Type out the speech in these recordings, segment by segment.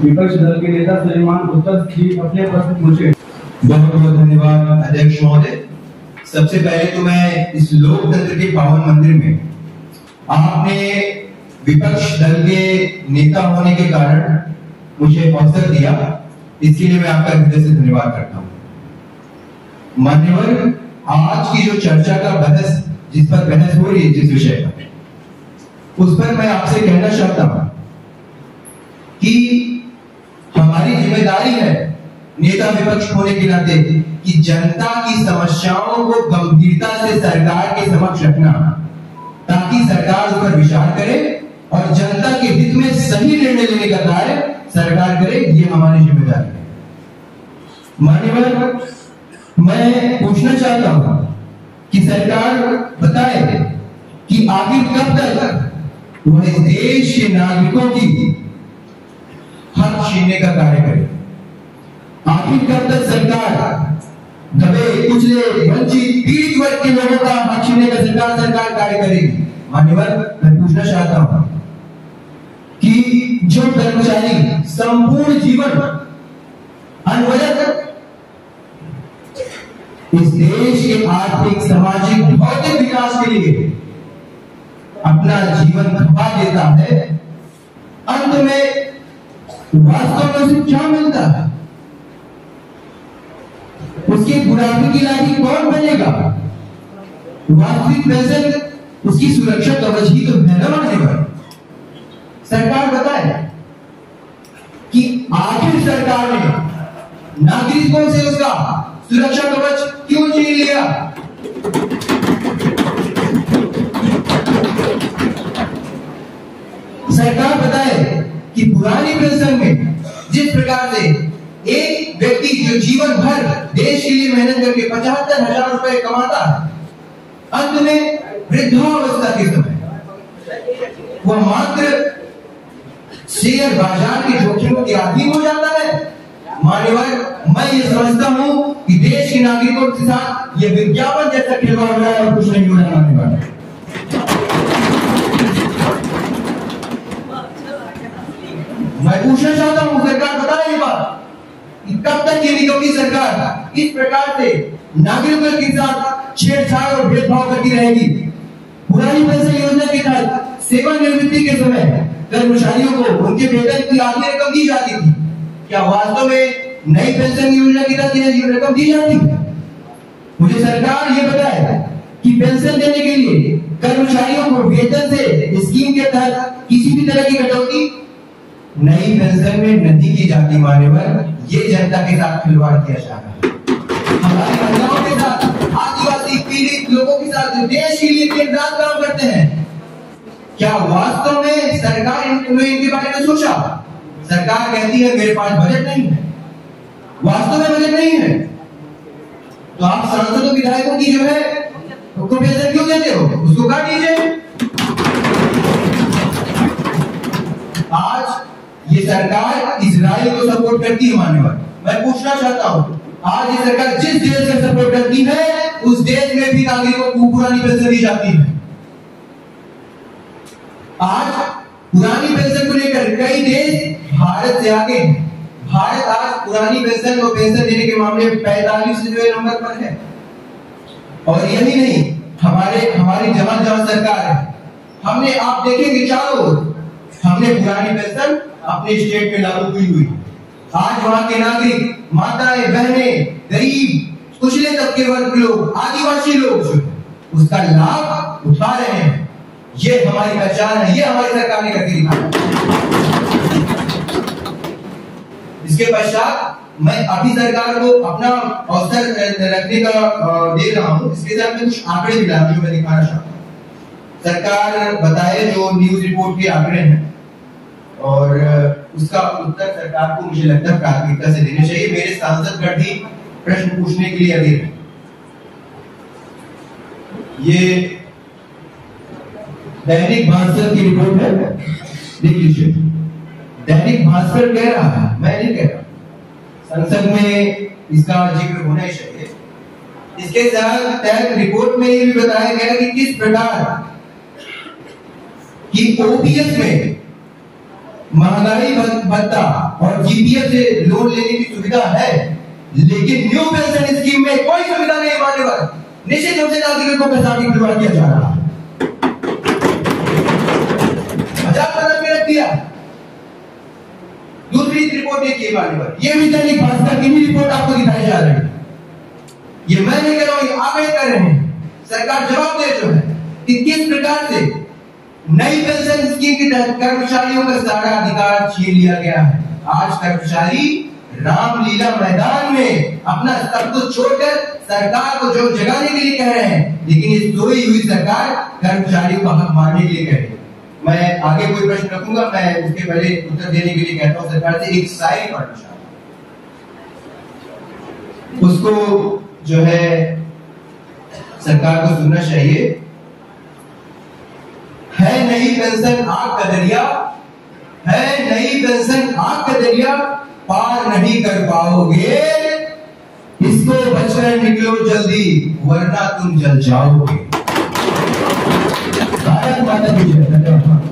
विपक्ष दल के नेता सुलेमान उत्तर जी अपने प्रश्न पूछे। बहुत बहुत धन्यवाद अध्यक्ष महोदय। सबसे पहले तो मैं इस लोकतंत्र के पावन मंदिर में आपने विपक्ष दल के नेता होने के कारण मुझे अवसर दिया, इसके लिए मैं आपका हृदय से धन्यवाद करता हूं। मान्यवर, आज की जो चर्चा का बहस, जिस पर बहस हो रही है, जिस विषय पर, उस पर मैं आपसे कहना चाहता हूं कि हमारी जिम्मेदारी है नेता विपक्ष होने के नाते कि जनता की समस्याओं को गंभीरता से सरकार के समक्ष रखना, ताकि सरकार उस पर विचार करे और जनता के हित में सही निर्णय लेने का कार्य सरकार करे। ये हमारी जिम्मेदारी है। माननीय, मैं पूछना चाहता हूं कि सरकार बताए कि आखिर कब तक वह इस देश के नागरिकों की हक छीनने का कार्य करे। आखिर कब तक सरकार दबे, कुचले, वंचित, पीड़ित वर्ग के लोगों का हक छीनने का सरकार कार्य करेगी। मान्यवर, मैं पूछना चाहता हूं कि जो कर्मचारी संपूर्ण जीवन अनवरत इस देश के आर्थिक, सामाजिक, भौतिक विकास के लिए अपना जीवन खपा देता है, अंत में वास्तव में उसे क्या मिलता है? उसकी बुढ़ापे की लाठी कौन बनेगा? वास्तविक पेंशन उसकी सुरक्षा कवच ही तो है ना। मानेगा सरकार बताए कि आखिर सरकार ने नागरिकों से उसका सुरक्षा कवच क्यों छीन लिया? सरकार बताए कि पुरानी पेंशन में जिस प्रकार से एक व्यक्ति जो जीवन भर देश के लिए मेहनत करके 75,000 रुपए कमाता है, अंत में वृद्धावस्था के समय वह मात्र शेयर बाजार के जोखिमों के अधीन हो जाता है। मान्यवर, मैं ये समझता हूं कि देश के नागरिकों के साथ ये विज्ञापन जैसा खिलवाड़ हो रहा है और कुछ नहीं हो रहा है। मान्यवर, मैं पूछना चाहता हूं, सरकार बताए ये बात कि कब तक ये निगमी सरकार इस प्रकार से नागरिकों के साथ छेड़छाड़ और भेदभाव करती रहेगी? पुरानी पेंशन योजना के तहत सेवानिवृत्ति के समय कर्मचारियों को उनके वेतन की आधी रकम दी जाती थी। क्या वास्तव में नई पेंशन योजना के तहत यह रकम दी जाती है? मुझे सरकार ये बताए कि पेंशन देने के लिए कर्मचारियों को वेतन से स्कीम के तहत किसी भी तरह की कटौती नई पेंशन में नहीं की जाती। मान्यवर, ये जनता के साथ खिलवाड़ किया जा रहा है। हमारी महिलाओं के साथ, आदिवासी पीड़ित लोगों के साथ देश के लिए दिन रात काम करते हैं। क्या वास्तव में सरकार इनके बारे में सोचा? सरकार कहती है मेरे पास बजट नहीं है, वास्तव में बजट नहीं है, तो आप सांसदों विधायकों की जो है उसको पेंशन क्यों देते हो? उसको काट दीजिए। आज ये सरकार इजराइल को सपोर्ट करती है। मान्यवर, मैं पूछना चाहता हूं, आज ये सरकार जिस देश से सपोर्ट करती है उस देश में भी नागरिकों को पुरानी पेंशन दी जाती है। आज पुरानी पेंशन को लेकर कई देश भारत से आगे हैं। भारत आज पुरानी पेंशन को पेंशन देने के मामले में 45वें नंबर पर है। और यही नहीं, हमारी जहां जहां सरकार है, हमने, आप देखेंगे चारों ओर, हमने पुरानी पेंशन अपने स्टेट में लागू की हुई। आज वहां के नागरिक, माताएं, बहनें, गरीब, कुचले तबके वर्ग के लोग, आदिवासी लोग जो उसका लाभ उठा रहे हैं। ये हमारी पहचान है, ये हमारी सरकार ने करके दिखाया। इसके पश्चात मैं अभी सरकार को अपना अवसर रखने का दे रहा हूं। इसके साथ में कुछ आंकड़े भी ला जो मैं दिखाना चाहता हूं। सरकार बताए जो न्यूज रिपोर्ट के आंकड़े हैं और उसका उत्तर सरकार को मुझे लगता है प्राथमिकता से देना चाहिए। मेरे सांसदगण भी प्रश्न पूछने के लिए अधीर है। ये दैनिक भास्कर की रिपोर्ट है, देख लीजिए। दैनिक भास्कर कह रहा है, मैं नहीं कह रहा, संसद में इसका जिक्र होना ही चाहिए। इसके तहत रिपोर्ट में ये भी बताया गया कि किस प्रकार कि ओपीएस में महंगाई भत्ता और जीपीएफ से लोन लेने की सुविधा है, लेकिन न्यू पेंशन स्कीम में कोई सुविधा नहीं मान्यवर। निश्चित रूप से नागरिकों को पैसा की खिलवाड़ किया जा रहा है। मजाक बना के रख दिया। दूसरी रिपोर्ट देखिए मान्यवर, ये भी दैनिक भास्कर की रिपोर्ट आपको दिखाई जा रही है। ये मैं नहीं कर रहा हूं, आप नहीं कर रहे हैं। सरकार जवाब दे जो है कि किस प्रकार से नई पेंशन स्कीम के तहत कर्मचारियों का सारा अधिकार छीन लिया गया है। आज कर्मचारी रामलीला मैदान में अपना सब कुछ छोड़कर सरकार को जो जगाने के लिए कह रहे हैं, लेकिन ये सोई हुई सरकार कर्मचारियों का हक मारने के लिए कह रही है। मैं आगे कोई प्रश्न रखूंगा, मैं उसके पहले उत्तर देने के लिए कहता हूं सरकार से एक साइड पढ़ना, उसको जो है सरकार को सुनना चाहिए। है नई पेंशन आग का दरिया, है नई पेंशन आग का दरिया, पार नहीं कर पाओगे, इसको बचकर निकलो जल्दी वरना तुम जल जाओगे। भारत माता की जय। धन्यवाद।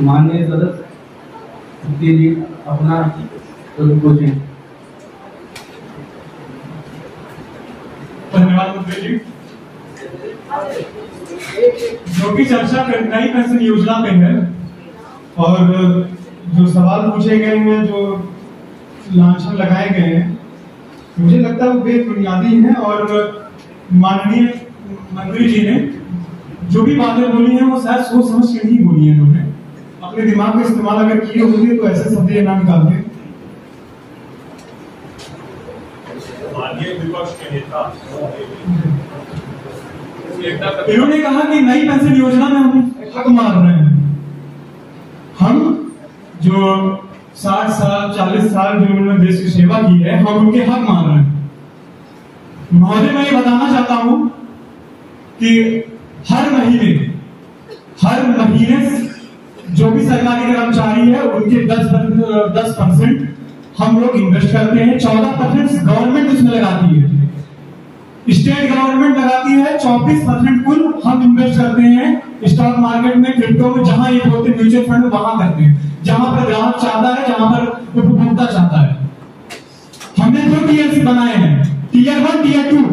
माननीय सदस्य जी अपना पूछें। धन्यवाद मंत्री जी। जो भी चर्चा नई पेंशन योजना पे है और जो सवाल पूछे गए हैं, जो लांछन लगाए गए हैं, मुझे लगता है वो बेबुनियादी है। और माननीय मंत्री जी ने जो भी बातें बोली हैं वो शायद सोच समझ के नहीं बोली है। उन्होंने अपने दिमाग का इस्तेमाल अगर किए होंगे तो ऐसे शब्द ना निकालते। विपक्ष के नेता इन्होंने कहा कि नई पेंशन योजना में हम हक मार रहे हैं। हम जो 60 साल 40 साल जो उन्होंने देश की सेवा की है, हम उनके हक मार रहे हैं। महोदय, मैं ये बताना चाहता हूं कि हर महीने जो भी सरकारी कर्मचारी है उनके 10% हम लोग इन्वेस्ट करते हैं। 14% गवर्नमेंट उसमें लगाती है, स्टेट गवर्नमेंट लगाती है। 24% कुल हम इन्वेस्ट करते हैं स्टॉक मार्केट में, क्रिप्टो में, जहां ये बोलते हैं म्यूचुअल फंड, वहां करते हैं जहां पर ग्राहक चाहता है, जहां पर उपभोक्ता चाहता है। हमने 2 टीयर बनाए हैं, टीयर 1 टीयर 2।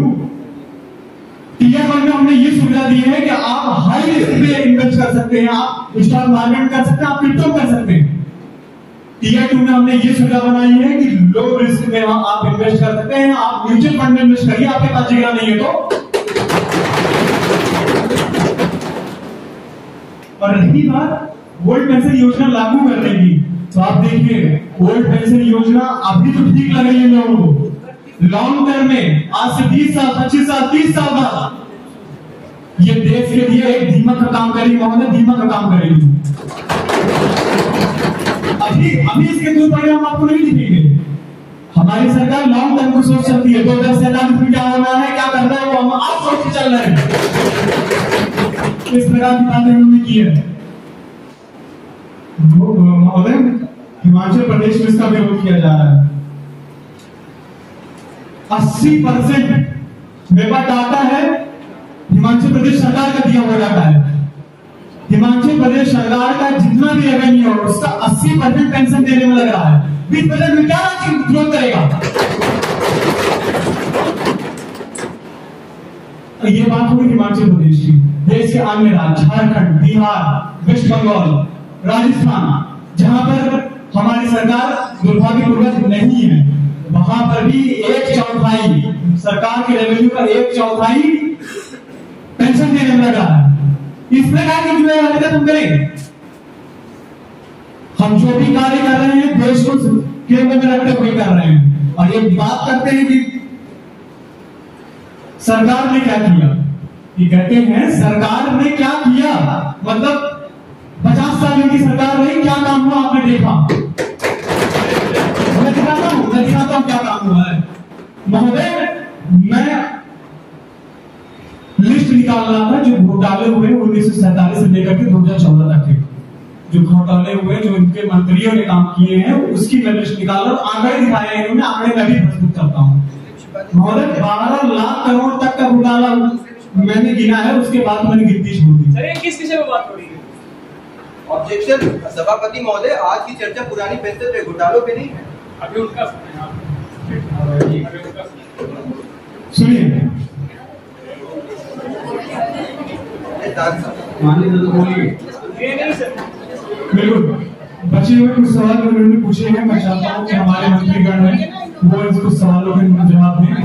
टीयर 1 में हमने ये सुविधा दी है कि आप हाई रिस्क पे इन्वेस्ट कर सकते हैं, आप स्टॉक मार्केट कर सकते हैं, आप क्रिप्टो कर सकते हैं। टीयर 2 में हमने ये सुविधा बनाई है कि लो रिस्क में आप इन्वेस्ट कर सकते हैं, आप म्यूचुअल फंड में इन्वेस्ट करिए, आपके पास जगह नहीं है तो। और रही बात ओल्ड पेंशन योजना लागू करने की, तो आप देखिए ओल्ड पेंशन योजना अभी तो ठीक लग रही है लोगों को। लॉन्ग टर्म में आज से 20 साल 25 साल 30 साल बाद ये देश के लिए एक दीमक का काम करेगी महोदय, दीमक का काम करेगी। अभी इसके दूर परिणाम आपको नहीं दिखेंगे। हमारी सरकार लॉन्ग टर्म को सोच सकती है, 2047 में क्या होना है, क्या करना है, वो हम आप सोच के चल रहे हैं। इस प्रकार की बातें उन्होंने की है। महोदय, हिमाचल प्रदेश में इसका विरोध किया जा रहा है। 80% मेरे पास डाटा है, हिमाचल प्रदेश सरकार का दिया हुआ डाटा है। हिमाचल प्रदेश सरकार का जितना भी रेवेन्यू है उसका 80% पेंशन देने में लग रहा है। 20% में क्या ग्रोथ करेगा? ये बात हुई हिमाचल प्रदेश की। देश के अन्य राज्य झारखंड, बिहार, वेस्ट बंगाल, राजस्थान, जहां पर हमारी सरकार दुर्भाग्यपूर्वक नहीं है, वहां पर भी 1/4 सरकार के रेवेन्यू का 1/4 पेंशन देने में लगा है। इस प्रकार की जो हरकत हम करेंगे, हम जो भी कार्य कर रहे हैं देश को केंद्र में रखते हुए कर रहे हैं। और ये बात करते हैं कि सरकार ने क्या किया, ये कहते हैं सरकार ने क्या किया, मतलब 50 साल इनकी सरकार रही, क्या काम हुआ आपने देखा? मैं दिखाता हूं क्या काम हुआ है। महोदय, मैं लिस्ट निकाल रहा था जो घोटाले हुए 1947 से लेकर के 2014 तक के, जो घोटाले हुए, जो इनके मंत्रियों ने काम किए हैं, उसकी मैं लिस्ट निकाल रहा हूं। आंकड़े दिखाए हैं इन्होंने, आंकड़े मैं भी प्रस्तुत करता हूं। महोदय, 12 लाख करोड़ तक का घोटाला मैंने गिना है, उसके बाद मैंने गिनती छोड़ दी। सर ये किस विषय में बात हो रही है? ऑब्जेक्शन सभापति महोदय, आज की चर्चा पुरानी पेंशन पे घोटालों पे नहीं है। अभी उनका सुनिए, माननीय तो बोलिए। ये नहीं सर, बिल्कुल बचे हुए कुछ सवाल उन्होंने पूछे हैं, मैं चाहता हूँ कि हमारे मंत्रीगण हैं वो इसको सवालों के जवाब दें।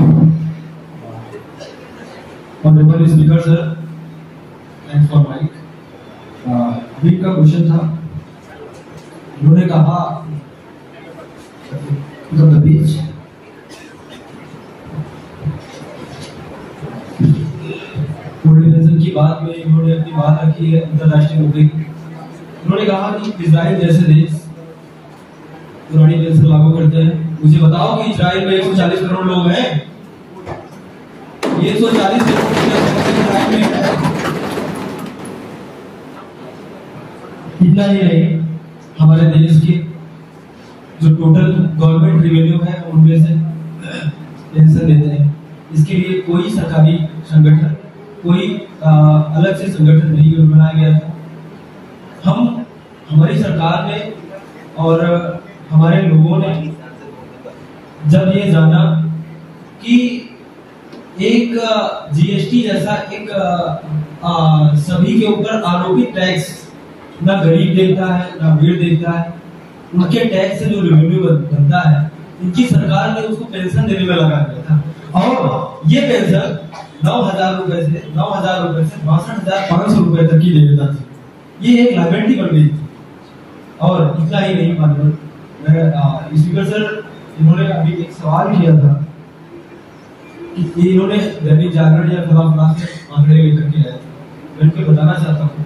Honourable speaker sir, thanks for mike. अभी का क्वेश्चन था, उन्होंने कहा बीच कोऑर्डिनेशन की बात में इन्होंने अपनी बात रखी है अंतरराष्ट्रीय मुद्दे की। उन्होंने कहा कि इजराइल जैसे देश पुरानी पेंशन लागू करते हैं। मुझे बताओ कि इजराइल में 140 करोड़ लोग हैं, 140 करोड़ इजराइल में है। इतना ही नहीं, हमारे देश के जो टोटल गवर्नमेंट रेवेन्यू है उनमें से पेंशन देते हैं। इसके लिए कोई सरकारी संगठन, कोई अलग से संगठन नहीं बनाया गया था। हमारी सरकार ने और हमारे लोगों ने जब ये जाना कि एक जीएसटी जैसा एक सभी के ऊपर आरोपित टैक्स ना गरीब देता है ना अमीर देता है, उनके टैक्स से जो रेवेन्यू बनता है इनकी सरकार ने उसको पेंशन देने में लगा दिया था। और ये पेंशन 9,000 रुपए से 62,500 रुपए तक की दे देता था। ये एक लाइबिलिटी बन गई थी। और इतना ही नहीं, माननीय स्पीकर सर, इन्होंने अभी एक सवाल किया था कि इन्होंने दैनिक जागरण या फलाफला से आंकड़े लेकर के आए थे। मैं उनको बताना चाहता हूँ,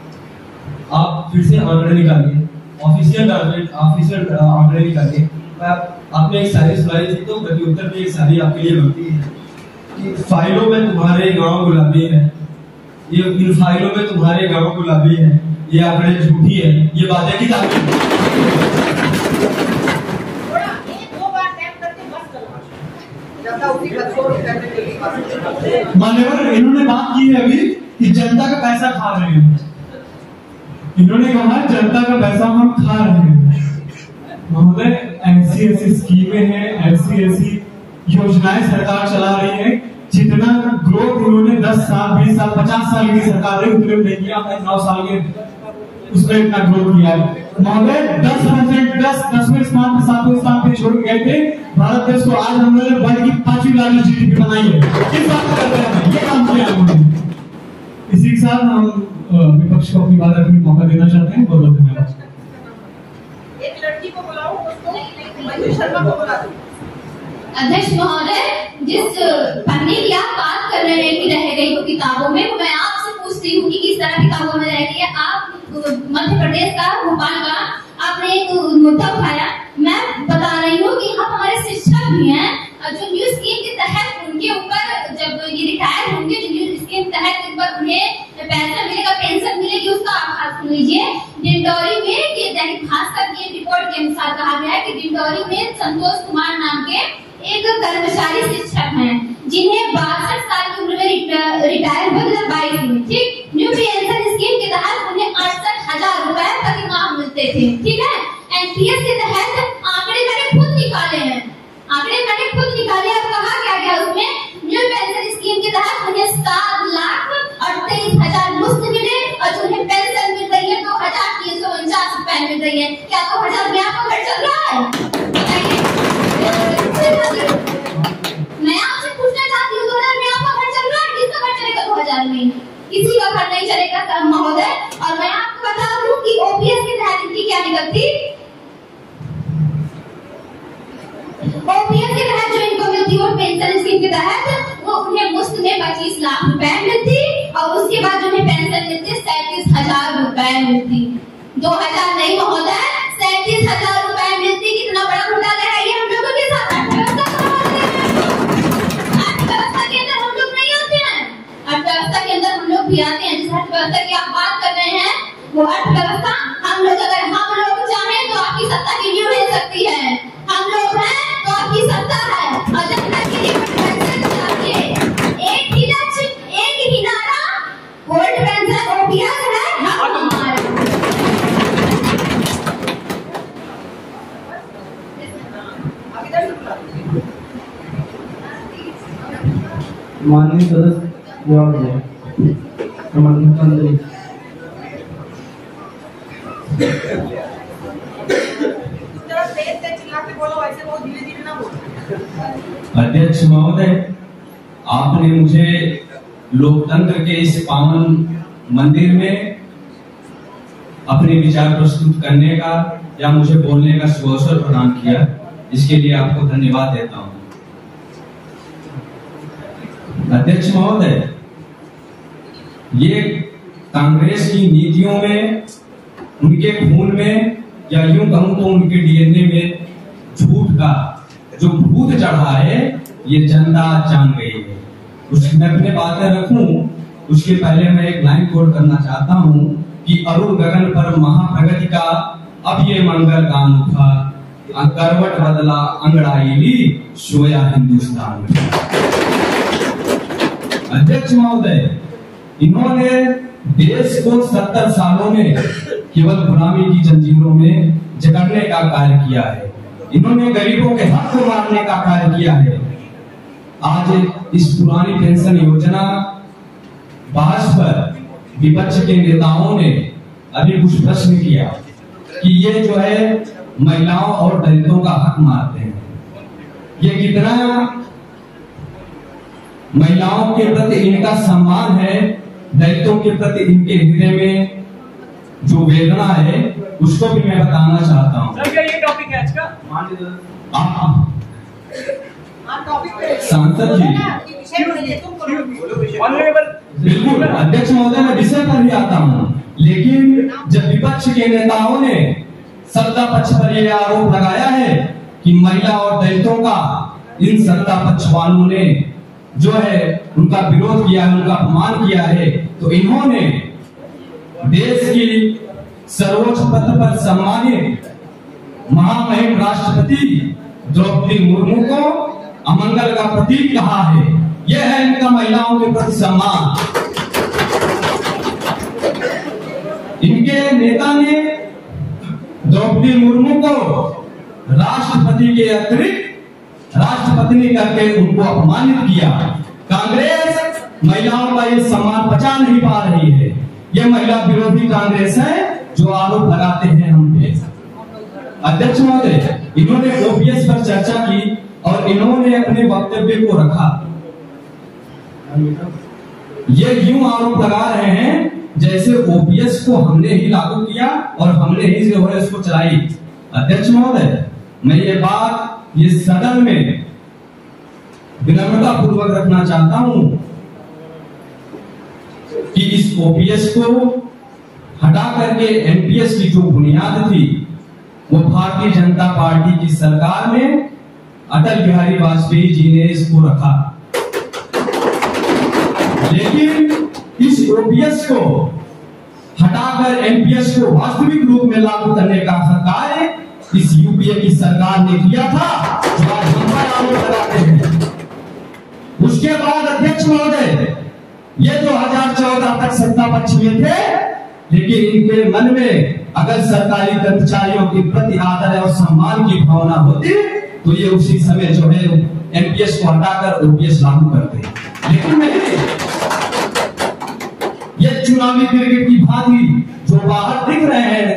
आप फिर से आंकड़े निकालिए, ऑफिशियल आंकड़े निकालिए। आपने एक शायरी सुनाई थी, तो प्रत्युत्तर में एक शायरी आपके लिए बनती है कि फाइलों में तुम्हारे गांव गुलाबी है, ये इन फाइलों में तुम्हारे गांव गुलाबी है, ये आंकड़े झूठी है, ये बातें की मान्यवर, इन्होंने बात की है अभी कि जनता का पैसा खा रहे हैं। इन्होंने कहा जनता का पैसा हम खा रहे हैं। महोदय, ऐसी स्कीमें हैं, ऐसी योजनाएं सरकार चला रही है, जितना ग्रोथ इन्होंने 10 साल 20 साल 50 साल की सरकार है उतने नहीं किया। 9 साल के उसमें इतना ग्रोथ किया है। महोदय 10% 10वें स्थान पे 7वें स्थान पे छोड़ गए थे भारत देश को। आज हम लोगों ने वर्ल्ड की 5वीं लार्जेस्ट जीडीपी बनाई है। किस बात कर रहे हैं? ये काम किया उन्होंने। इसी के साथ हम विपक्ष को अपनी बात रखने का मौका देना चाहते हैं। बहुत बहुत धन्यवाद। एक लड़की को बुलाओ, उसको मयूर शर्मा को बुला दो। अध्यक्ष महोदय, जिस पन्ने की आप बात कर रहे हैं कि रह गई वो किताबों में, तो मैं आपसे पूछती हूँ कि किस तरह किताबों में रह गई है। आप मध्य प्रदेश का भोपाल का आपने एक मुद्दा उठाया। मैं बता रही हूँ कि हम हमारे शिक्षक भी हैं, जो न्यू स्कीम के तहत उनके ऊपर जब ये रिटायर होंगे, जो न्यू स्कीम तहत ऊपर उन्हें पैसा मिलेगा, पेंशन मिलेगी, उसका आप सुन लीजिए। डिंडौरी में ये दैनिक भास्कर की रिपोर्ट के अनुसार कहा गया है कि डिंडौरी में संतोष कुमार नाम के एक कर्मचारी शिक्षक हैं, जिन्हें 62 साल की उम्र में रिटायर हुए 2022 में। ठीक, न्यू पेंशन स्कीम के तहत उन्हें 68,000 रुपए प्रति माह मिलते थे। ठीक है, एनपीएस के तहत आंकड़े मैंने खुद निकाले हैं, अब कहा क्या गया उसमें, न्यू पेंशन स्कीम के तहत उन्हें 7,28,000 मुफ्त मिले और जिन्हें पेंशन मिल रही है 2,349 रुपए मिल रही है। क्या 2,000 में आपका घर चल रहा है? मैं आपसे पूछना चाहती हूँ, 2000 में आपका घर चल रहा है? किसका घर चलेगा 2000 में? किसी का घर नहीं चलेगा महोदय। और मैं आपको बता दूं कि ओपीएस के तहत इनकी क्या निकलती, ओपीएस के तहत जो इनको मिलती वो पेंशन स्कीम के तहत वो उन्हें मुफ्त में 25 लाख रुपए मिलती और उसके बाद जो उन्हें पेंशन मिलती 37,000 रुपए मिलती। 2000 नहीं महोदय, 37,000 रुपए मिलती। कितना बड़ा घोटाला है ये हम लोगों के साथ। अर्थव्यवस्था के अंदर हम लोग नहीं आते हैं, अर्थव्यवस्था के अंदर हम लोग भी आते हैं। जिस अर्थव्यवस्था की आप बात कर रहे हैं वो अर्थव्यवस्था हम लोग, अगर हम लोग चाहें तो आपकी सत्ता की नींव हिल सकती है। हम लोग हैं तो आपकी सत्ता है। और जब तक के लिए एक ही लक्ष्य, एक ही नारा माननीय सदस्य जवाब दें। मंत्री जरा तेज से चिल्ला के बोलो, ऐसे बहुत धीरे धीरे ना बोलो। अध्यक्ष महोदय, आपने मुझे लोकतंत्र के इस पावन मंदिर में अपने विचार प्रस्तुत करने का या मुझे बोलने का सुअवसर प्रदान किया, इसके लिए आपको धन्यवाद देता हूं। अध्यक्ष महोदय, ये कांग्रेस की नीतियों में, उनके खून में, या यूं कहूं तो उनके डीएनए में झूठ का जो भूत चढ़ा है, ये जनता जान गई है। उसमें अपने बातें रखूं उसके पहले मैं एक लाइन कोट करना चाहता हूं कि अरुण गगन पर महाप्रगति का अब ये मंगल गान उठा, करवट बदला अंगड़ाई ली, सोया हिंदुस्तान। अध्यक्ष महोदय, इन्होंने देश को 70 सालों में केवल गुलामी की जंजीरों में जकड़ने का कार्य किया है। इन्होंने गरीबों के हक को मारने का कार्य किया है। आज इस पुरानी पेंशन योजना बहस पर विपक्ष के नेताओं ने अभी कुछ प्रश्न किया कि ये जो है महिलाओं और दलितों का हक मारते हैं। ये कितना महिलाओं के प्रति इनका सम्मान है, दलितों के प्रति इनके हृदय में जो वेदना है, उसको भी मैं बताना चाहता हूँ। सर, क्या ये टॉपिक है आज का? सांसद जी, बिल्कुल अध्यक्ष महोदय, मैं विषय पर ही आता हूँ। लेकिन जब विपक्ष के नेताओं ने सत्ता पक्ष पर यह आरोप लगाया है कि महिला और दलितों का इन सत्ता पक्ष वालों ने जो है उनका विरोध किया है, उनका अपमान किया है, तो इन्होंने देश की सर्वोच्च पद पर सम्मानित महामहिम राष्ट्रपति द्रौपदी मुर्मू को अमंगल का प्रतीक कहा है। यह है इनका महिलाओं के प्रति सम्मान। इनके नेता ने द्रौपदी मुर्मू को राष्ट्रपति के अतिरिक्त राष्ट्रपति करके उनको अपमानित किया। कांग्रेस महिलाओं का ये सम्मान पचा नहीं पा रही है। ये महिला विरोधी कांग्रेस है जो आरोप लगाते हैं हम पे। अध्यक्ष महोदय, इन्होंने ओपीएस पर चर्चा की और इन्होंने अपने वक्तव्य को रखा। ये यूं आरोप लगा रहे हैं जैसे ओपीएस को हमने ही लागू किया और हमने ही जो है इसको चलाई। अध्यक्ष महोदय, मैं ये बात ये सदन में विनम्रता पूर्वक रखना चाहता हूं कि इस ओपीएस को हटा करके एनपीएस की जो बुनियाद थी वो भारतीय जनता पार्टी की सरकार में अटल बिहारी वाजपेयी जी ने इसको रखा। लेकिन इस ओपीएस को हटाकर एनपीएस को वास्तविक रूप में लागू करने का कार्य इस यूपीए की सरकार ने किया था, जो आज हम पर आरोप लगाते हैं। उसके बाद अध्यक्ष महोदय, ये 2014 तक सत्ता पक्ष में थे, लेकिन इनके मन में अगर सरकारी कर्मचारियों के प्रति आदर और सम्मान की भावना होती तो ये उसी समय जो है एनपीएस को हटाकर ओपीएस लागू करते। लेकिन नहीं, ये चुनावी क्रिकेट की भांति जो बाहर दिख रहे हैं,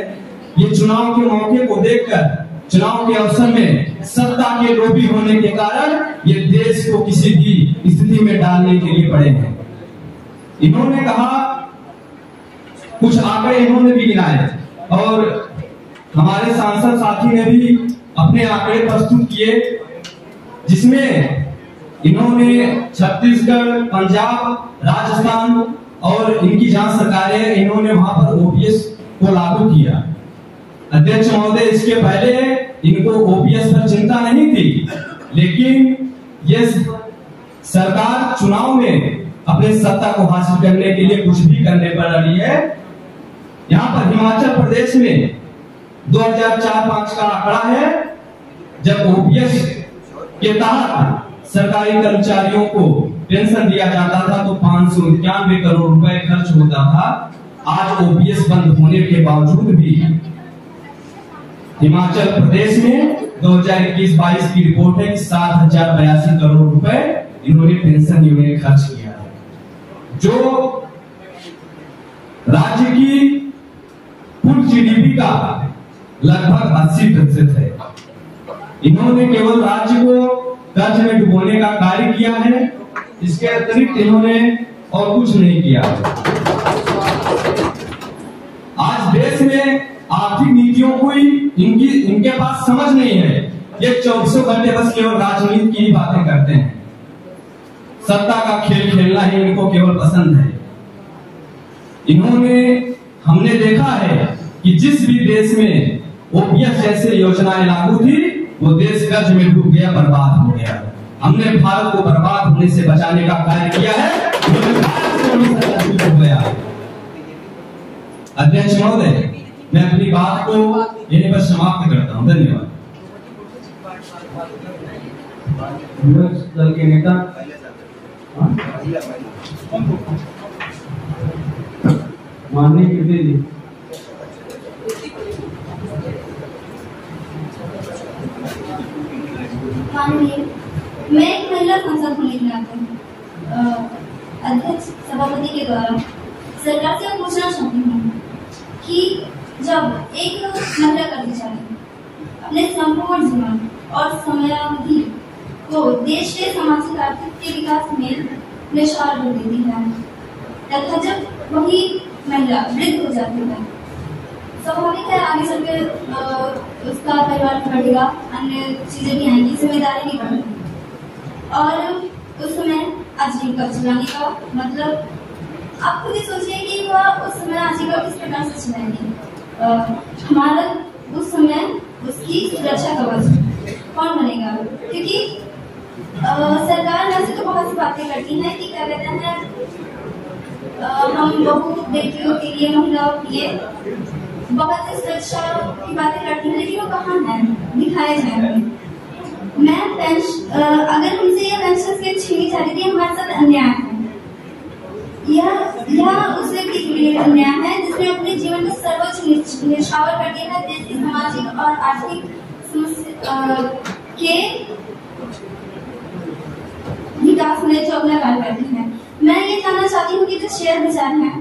ये चुनाव के मौके को देखकर, चुनाव के अवसर में सत्ता के लोभी होने के कारण ये देश को किसी भी स्थिति में डालने के लिए पड़े हैं। इन्होंने कहा, कुछ आंकड़े इन्होंने भी गिनाए और हमारे सांसद साथी ने भी अपने आंकड़े प्रस्तुत किए, जिसमें इन्होंने छत्तीसगढ़, पंजाब, राजस्थान और इनकी जहां सरकारें हैं, इन्होंने वहां पर ओपीएस को लागू किया। अध्यक्ष महोदय, इसके पहले इनको ओपीएस पर चिंता नहीं थी, लेकिन ये सरकार चुनाव में अपने सत्ता को हासिल करने के लिए कुछ भी करने पर अड़ी है। यहाँ पर हिमाचल प्रदेश में 2004-05 का आंकड़ा है, जब ओपीएस के तहत सरकारी कर्मचारियों को पेंशन दिया जाता था तो 591 करोड़ रुपए खर्च होता था। आज ओपीएस बंद होने के बावजूद भी हिमाचल प्रदेश में 2021-22 की रिपोर्ट है कि 7,082 करोड़ रुपए इन्होंने पेंशन में खर्च किया है, जो राज्य की कुल जीडीपी का लगभग 80% है। इन्होंने केवल राज्य को कर्ज में डुबोने का कार्य किया है, इसके अतिरिक्त इन्होंने और कुछ नहीं किया। आज देश में आर्थिक नीतियों को इनके पास समझ नहीं है। ये 24 घंटे बस केवल राजनीति की बातें करते हैं, सत्ता का खेल खेलना ही इनको केवल पसंद है। हमने देखा है कि जिस भी देश में ओपीएस जैसे योजनाएं लागू थी, वो देश कर्ज में डूब गया, बर्बाद हो गया। हमने भारत को बर्बाद होने से बचाने का कार्य किया है, हो गया। अध्यक्ष महोदय, मैं अपनी बात को यहीं पर समाप्त करता हूं। धन्यवाद। दल के नेता माननीय कीर्ति जी। मैं एक महिला सांसद होने के नाते अध्यक्ष सभापति के द्वारा सरकार से पूछना चाहती हूँ कि जब एक महिला कर्मचारी अपने संपूर्ण जीवन और समयावधि को देश के सामाजिक आर्थिक के विकास में निछावर कर देती है तथा जब वही महिला वृद्ध हो जाती है, स्वाभाविक है आगे चलकर उसका परिवार बढ़ेगा, अन्य चीजें भी आएंगी, जिम्मेदारी भी बढ़ेगी और उस समय आजीविका चलाने का मतलब आप खुद ही सोचिए कि वह उस समय आजीविका किस प्रकार से चलाएंगे। हमारा उस समय उसकी सुरक्षा कवच कौन बनेगा? क्योंकि सरकार वैसे तो बहुत सी बातें करती है कि क्या कहते हैं, हम बहू बेटियों के लिए, महिलाओं के लिए बहुत सी सुरक्षा की बातें करती हैं, लेकिन वो कहाँ है, दिखाए जाए। अगर हमसे ये पेंशन स्कीम छीनी जा रही थी, हमारे साथ अन्याय है। यह उस व्यक्ति के लिए अन्याय है जिसने अपने जीवन में सर्वोच्च निछावर कर दिया है देश की सामाजिक और आर्थिक समस्या के विकास में जो अपना कार्य करते हैं। मैं ये जानना चाहती हूँ कि जो शेयर बाजार है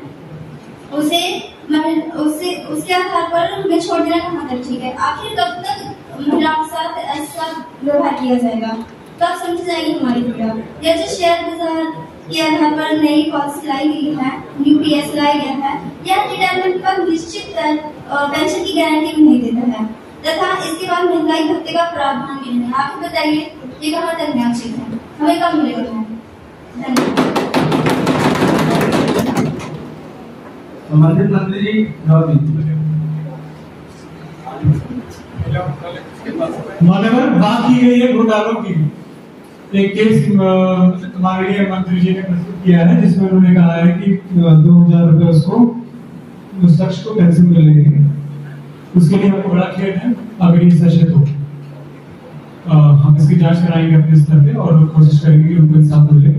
उसके आधार पर हमें छोड़ देना कहाँ तक ठीक है? आखिर कब तक महिलाओं के साथ ऐसा व्यवहार किया जाएगा? कब समझ जाएगी हमारी पीड़ा? या जो शेयर बाजार के आधार पर नई पॉलिसी लाई गई है, यूपीएस लाया गया है, या रिटायरमेंट पर निश्चित पेंशन की गारंटी भी नहीं देता है तथा इसके बाद महंगाई भत्ते का प्रावधान भी नहीं है। आप बताइए ये कहाँ तक न्यायिक है? हमें कब मिलेगा? संबंधित मंत्री जी मान्यवर, बात की गई है घोटालों की। एक केस माननीय मंत्री जी ने प्रस्तुत किया है जिसमें उन्होंने कहा है कि 2000 रुपए उसको उस शख्स को पेंशन मिल रही है। उसके लिए हमको बड़ा खेद है। अगर ये सच है तो हम इसकी जांच कराएंगे अपने स्तर पे और कोशिश करेंगे कि उनको इंसाफ मिले।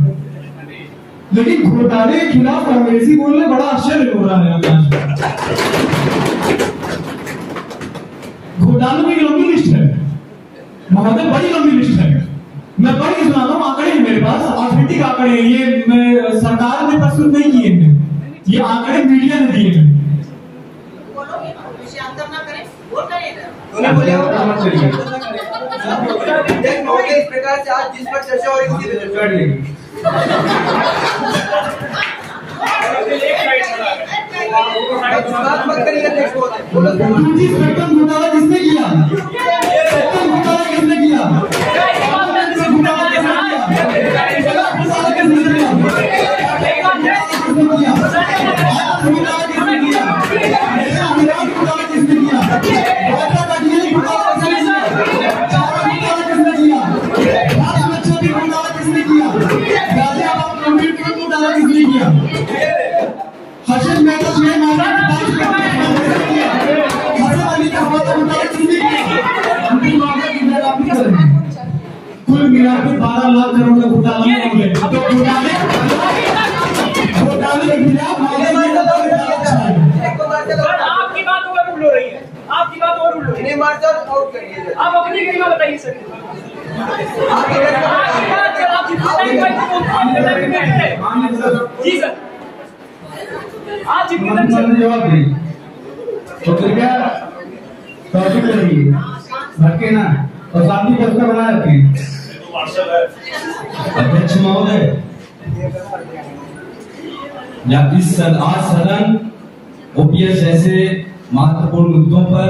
लेकिन घोटाले के खिलाफ कांग्रेसी बोलने बड़ा आश्चर्य हो रहा है। घोटालों की लंबी लिस्ट है महोदय, बड़ी लंबी लिस्ट है। मैं पढ़ के सुनाता हूँ, आंकड़े हैं मेरे पास, ऑथेंटिक आंकड़े हैं। ये सरकार ने प्रस्तुत नहीं किए हैं, ये आंकड़े मीडिया ने दिए हैं। इस प्रकार से आज जिस पर चर्चा हो रही है उसी पे चर्चा करेंगे। बात मत करिए नेक्स्ट स्पेक्ट्रम घोटाला किसने किया? स्पेक्ट्रम घोटाला किसने किया? कुल मिलाकर 12 लाख करोड़ का घोटाला हो गया। तो घोटाले के खिलाफ आपकी बात और उड़ रही है, आपकी बात और उड़ रही है। आप अपनी गरिमा बताइए सर। जी सर, आज जवाब दें तो कृपया टॉपिक करिए, रखे ना और शांति व्यवस्था बना रखें। अध्यक्ष महोदय, आज सदन ओपीएस जैसे महत्वपूर्ण मुद्दों पर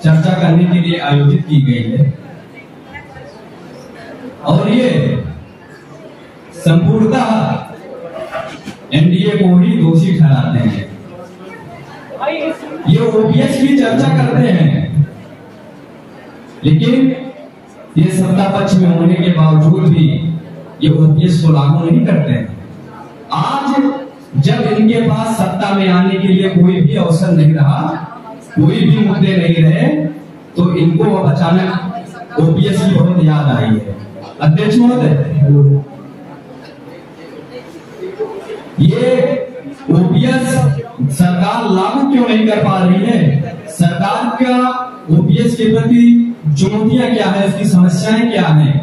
चर्चा करने के लिए आयोजित की गई है और ये संपूर्णतः एनडीए को ही दोषी ठहराते हैं। ये ओपीएस की चर्चा करते हैं, लेकिन ये सत्ता पक्ष में होने के बावजूद भी ये ओपीएस को लागू नहीं करते हैं। आज जब इनके पास सत्ता में आने के लिए कोई भी अवसर नहीं रहा, कोई भी मुद्दे नहीं रहे, तो इनको अब अचानक ओपीएस की बहुत याद आई है। अध्यक्ष महोदय, ये ओपीएस सरकार लागू क्यों नहीं कर पा रही है? सरकार का ओपीएस के प्रति चुनौतियां क्या है, इसकी समस्याएं क्या हैं,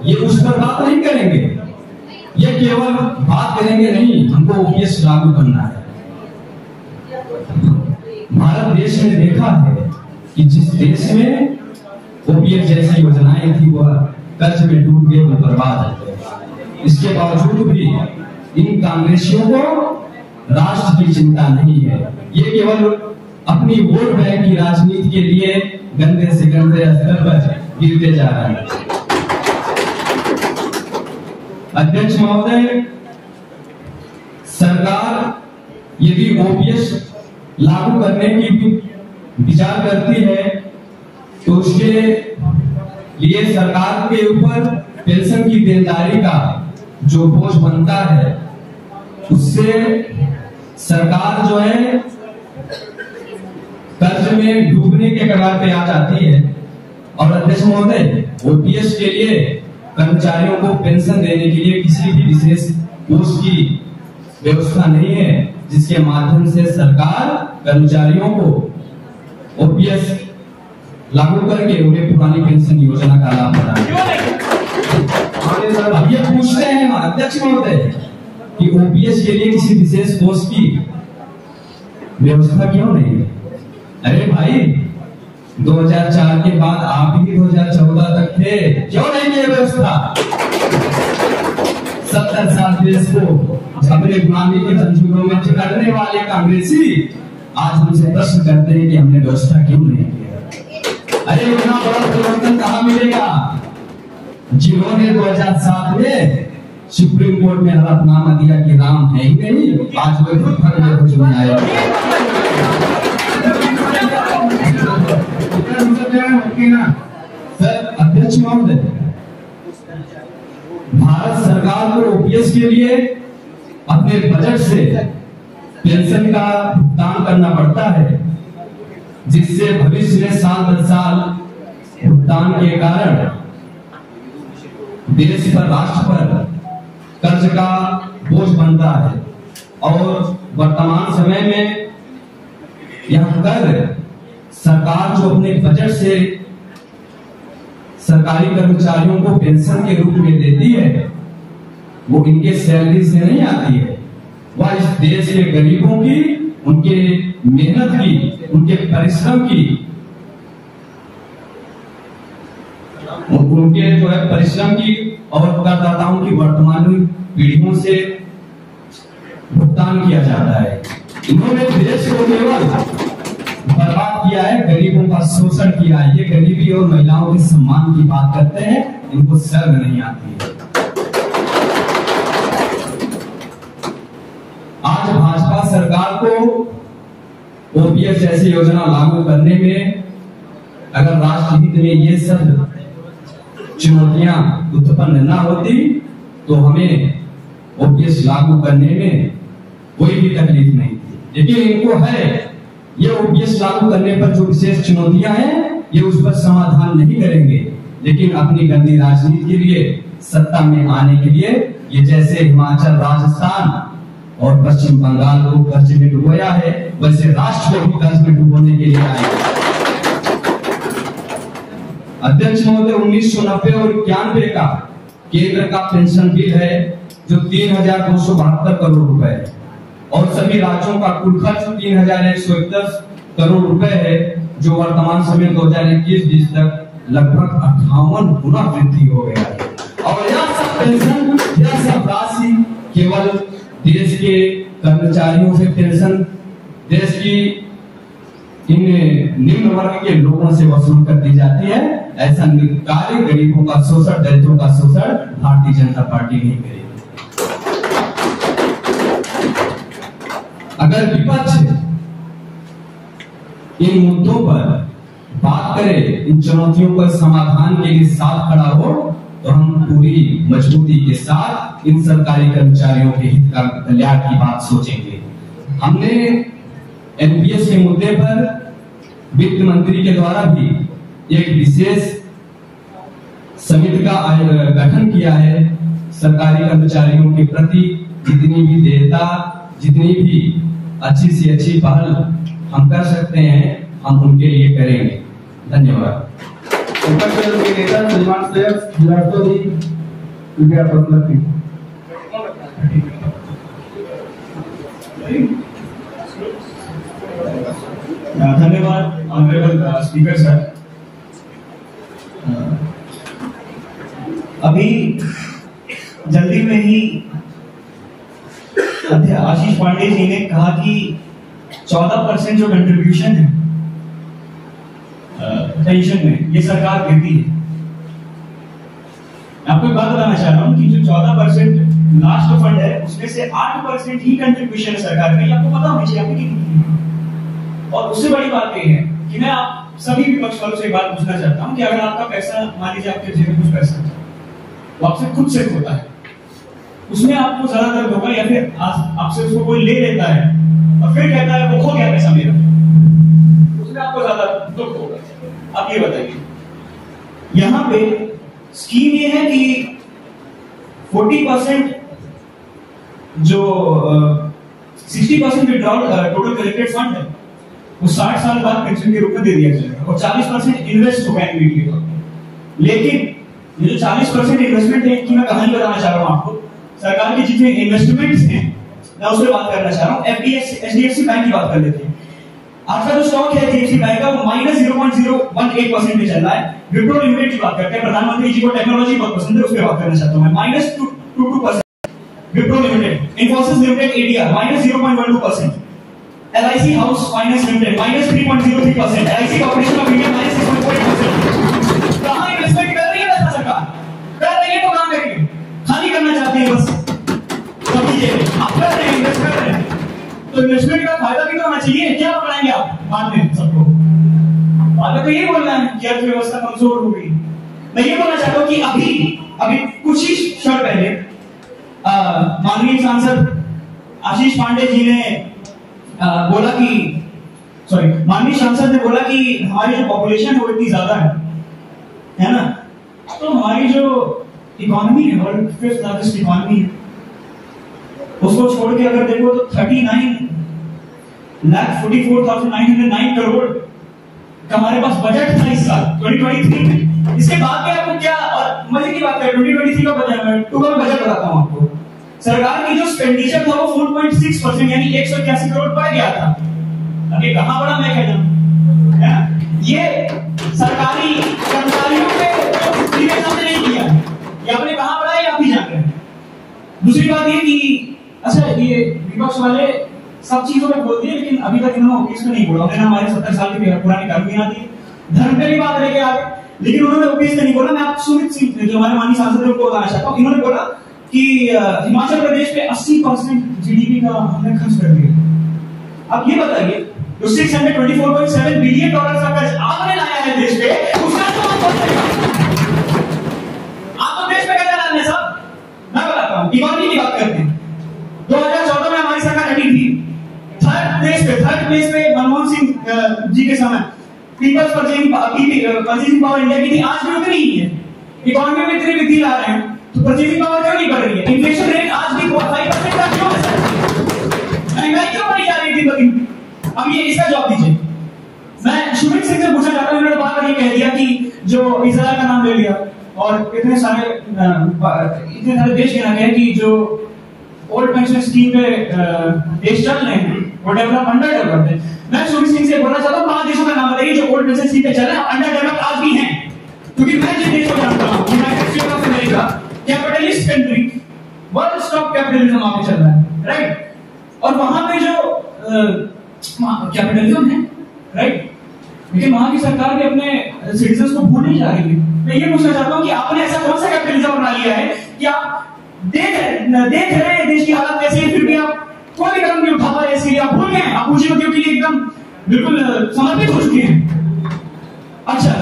ये उस पर बात नहीं करेंगे। ये केवल बात करेंगे नहीं, हमको ओपीएस लागू करना है। भारत देश ने देखा है कि जिस देश में ओपीएस जैसी योजनाएं थी वह कर्ज में डूब गए, वह बर्बाद हो गए। इसके बावजूद भी इन कांग्रेसियों को राष्ट्र की चिंता नहीं है। ये केवल अपनी वोट बैंक की राजनीति के लिए गंदे से गंदे स्तर पर गिरते जा रहे हैं। अध्यक्ष महोदय, सरकार यदि ओपीएस लागू करने की भी विचार करती है तो उसके लिए सरकार के ऊपर पेंशन की देनदारी का जो बोझ बनता है उससे सरकार जो है कर्ज में डूबने के कगार पे आ जाती है। और अध्यक्ष महोदय, ओपीएस के लिए कर्मचारियों को पेंशन देने के लिए किसी भी विशेष कोष की व्यवस्था नहीं है जिसके माध्यम से सरकार कर्मचारियों को ओपीएस लागू करके उन्हें पुरानी पेंशन योजना का लाभ प्रदान। अब ये पूछते हैं अध्यक्ष महोदय कि ओपीएस के लिए किसी विशेष कोष की व्यवस्था क्यों नहीं है? अरे भाई, 2004 के बाद आप भी 2014 तक थे, क्यों नहीं है व्यवस्था? 70 साल देश को अपने गुलामी के जंजीरों में जकड़ने वाले कांग्रेसी आज हमसे प्रश्न करते हैं कि हमने व्यवस्था क्यों नहीं किया। अरे इतना बड़ा परिवर्तन कहाँ मिलेगा? जिन्होंने 2007 में सुप्रीम कोर्ट में हलफनामा दिया कि राम है ही नहीं, आज वो खुद फर्क कुछ नहीं आया। सर अध्यक्ष महोदय, भारत सरकार को ओपीएस के लिए अपने बजट से पेंशन का भुगतान करना पड़ता है, जिससे भविष्य में साल दर साल भुगतान के कारण देश पर, राष्ट्र पर कर्ज का बोझ बनता है। और वर्तमान समय में यह कर सरकार जो अपने बजट से सरकारी कर्मचारियों को पेंशन के रूप में देती है वो इनके सैलरी से नहीं आती है, वह इस देश के गरीबों की, उनके मेहनत की, उनके परिश्रम की, उनके जो है परिश्रम की और करदाताओं की वर्तमान पीढ़ियों से भुगतान किया जाता है। इन्होंने देश को केवल बर्बाद किया है, गरीबों का शोषण किया है। ये गरीबी और महिलाओं के सम्मान की बात करते हैं, इनको शर्म नहीं आती है। आज भाजपा सरकार को ओपीएस जैसी योजना लागू करने में अगर राष्ट्रहित में ये सब चुनौतियां उत्पन्न न होती तो हमें ओपीएस लागू करने में कोई भी तकलीफ नहीं थी। लेकिन इनको है, ये ओपीएस लागू करने पर जो विशेष चुनौतियां हैं ये उस पर समाधान नहीं करेंगे, लेकिन अपनी गंदी राजनीति के लिए, सत्ता में आने के लिए ये जैसे हिमाचल, राजस्थान और पश्चिम बंगाल को कर्ज में डुबोया है, वैसे राष्ट्र को भी कर्ज में डुबोने के लिए आए। अध्यक्ष महोदय, 1990 और 91 का केंद्र का पेंशन बिल है जो 3,272 करोड़ रुपए है और सभी राज्यों का कुल खर्च 3,131 करोड़ रुपए है, जो वर्तमान समय 2021-20 तक लगभग 58 गुना वृद्धि हो गया है। और यह सब पेंशन, यह सब राशि केवल देश के कर्मचारियों से पेंशन देश की इन निम्न वर्ग के लोगों से वसूल कर दी जाती है। ऐसा कार्य गरीबों का शोषण, दलितों का शोषण भारतीय जनता पार्टी नहीं करेगी। अगर विपक्ष इन मुद्दों पर बात करे, इन चुनौतियों पर समाधान के लिए साथ खड़ा हो, तो हम पूरी मजबूती के साथ इन सरकारी कर्मचारियों के हित का कल्याण की बात सोचेंगे। हमने एनपीएस के मुद्दे पर वित्त मंत्री के द्वारा भी एक विशेष समिति का गठन किया है। सरकारी कर्मचारियों के प्रति जितनी भी देयता, जितनी भी अच्छी से अच्छी पहल हम कर सकते हैं, हम उनके लिए करेंगे। धन्यवाद। नेता सलमान सैयद गिलाटो जी, कृपया प्रश्न धन्यवाद ऑनरेबल स्पीकर सर। अभी जल्दी में ही आशीष पांडे जी ने कहा कि 14% जो कंट्रीब्यूशन है पेंशन में, ये सरकार देती है। आपको एक बात बताना चाह रहा हूं कि जो 14% लास्ट फंड है, उसमें से 8% ही कंट्रीब्यूशन है सरकार का। आपको पता होना चाहिए आपने कितनी। और उससे बड़ी बात यह है कि मैं आप सभी विपक्ष वालों से एक बात पूछना चाहता हूं कि अगर आपका पैसा, मान लीजिए आपके जेब में कुछ पैसा वो आपसे खुद से होता है, उसमें आपको ज्यादा दर्द होगा या फिर आपसे उसको कोई ले लेता है और फिर कहता है वो खो गया पैसा मेरा, उसमें आपको ज्यादा दुख होगा। आप ये बताइए, यहां पे स्कीम ये है कि 40% जो 60% विड्रॉल टोटल कलेक्टेड फंड है वो 60 साल बाद पेंशन के रूप में दे दिया जाएगा और 40% इन्वेस्ट होगा इमीडिएट तौर। लेकिन ये जो 40% इन्वेस्टमेंट है, कि मैं कहानी बताना चाह रहा हूं आपको। सरकार के जितने इन्वेस्टमेंट्स हैं, मैं उससे बात करना चाह रहा हूं। एचडीएफसी बैंक की बात कर लेते हैं। आज का जो स्टॉक है एचडीएफसी बैंक का, वो -0.018% में चल रहा है। विप्रो लिमिटेड की बात करते हैं, प्रधानमंत्री जी को टेक्नोलॉजी बहुत पसंद है, उस पर बात करना चाहता हूं मैं। -2.2% Wipro limited, Infosys limited ADR -0.12%, LIC house finance limited -3.03%, LIC corporation of India -6.8%। कहां इन्वेस्टमेंट कर रही है सरकार? कर रही है तो काम करेंगे, खाली करना चाहते हैं बस। आप कर रहे हैं, इन्वेस्ट कर रहे हैं, तो इन्वेस्टमेंट का फायदा भी तो होना चाहिए। क्या बनाएंगे आप बाद में सबको? बाद में तो ये बोलना है कि अर्थव्यवस्था कमजोर हो गई। मैं ये बोलना चाहता हूं कि अभी कुछ ही क्षण पहले माननीय सांसद आशीष पांडे जी ने बोला कि माननीय सांसद ने बोला कि हमारी जो पॉपुलेशन है वो इतनी ज्यादा है ना, तो हमारी जो इकोनॉमी है, वर्ल्ड 5th लार्जेस्ट इकोनॉमी है, उसको छोड़ के अगर देखो तो 39,44,909 करोड़ का हमारे पास बजट था इस साल 2023 में। इसके बाद में आपको क्या, और मजे की बात है 2023 का बजट, टू का बजट बताता हूं आपको। सरकार की जो एक्सपेंडिचर था वो 4.6% यानी 181 करोड़ बढ़ गया था। अभी कहां बढ़ा मैं कहता हूं, है ना? ये सरकारी कर्मचारियों पे सीधे सामने नहीं किया, ये आपने कहां बढ़ा है आप भी जान रहे हैं। दूसरी बात ये कि अच्छा, ये विपक्ष वाले सब चीजों में बोलते हैं, लेकिन अभी तक इन्होंने ओपीएस में नहीं बोला। उन्होंने हमारे 70 साल की पुरानी कानून बना दी, धर्म पे भी बात लेके आ गए, लेकिन उन्होंने ओपीएस में नहीं बोला। मैं आप सुमित सिंह जो हमारे माननीय सांसद है उनको बताना चाहता हूं, इन्होंने बोला कि हिमाचल प्रदेश पे 80% जीडीपी का हमने खर्च कर दिया। अब ये बताइए, जो $624.7 बिलियन का कर्ज आपने लाया है देश पे, उसका तो आप तो देश पे कर्जा लाने साहब। मैं बताता हूं, इकोनॉमी की बात करते हैं। 2014 में हमारी सरकार हटी थी, थर्ड प्लेस पे मनमोहन सिंह जी के समय पीपल्स परचेजिंग पावर इंडिया की थी, आज भी उतनी ही है। इकोनॉमी में इतनी वृद्धि ला रहे हैं तो परचेजिंग पावर क्यों नहीं बढ़ रही है? इन्फ्लेशन रेट आज भी 5% का क्यों है? महंगाई क्यों बढ़ी जा रही थी? लेकिन अब ये इसका जवाब दीजिए। मैं सुमित सिंह से पूछना चाहता हूं, इन्होंने बार बार ये कह दिया कि जो इजराइल का नाम ले लिया, और इतने सारे देश गिना गए कि जो ओल्ड पेंशन स्कीम पे देश चल रहे हैं वो डेवलप अंडर डेवलप्ड है। मैं सुमित सिंह से बोलना चाहता हूँ 5 देशों का नाम बताइए जो ओल्ड पेंशन स्कीम पे चल रहे हैं, अंडर डेवलप्ड आज भी हैं। क्योंकि मैं जिन देश को जानता हूँ, United states of America, capitalist country, world stock capitalism वहां पे चल रहा है, राइट? और वहां पे जो कैपिटलिज्म है, राइट, लेकिन वहां की सरकार भी अपने सिटीजंस को भूल नहीं जा रही है। मैं ये पूछना चाहता हूँ कि आपने ऐसा कौन सा कैपिटलिज्म बना लिया है कि आप देख रहे हैं देश की हालत कैसी है, फिर भी आप कोई भी कदम नहीं उठा पा रहे, इसके लिए आप भूल गए, आप पूंजीपतियों के लिए एकदम बिल्कुल समर्पित हो चुके हैं। अच्छा,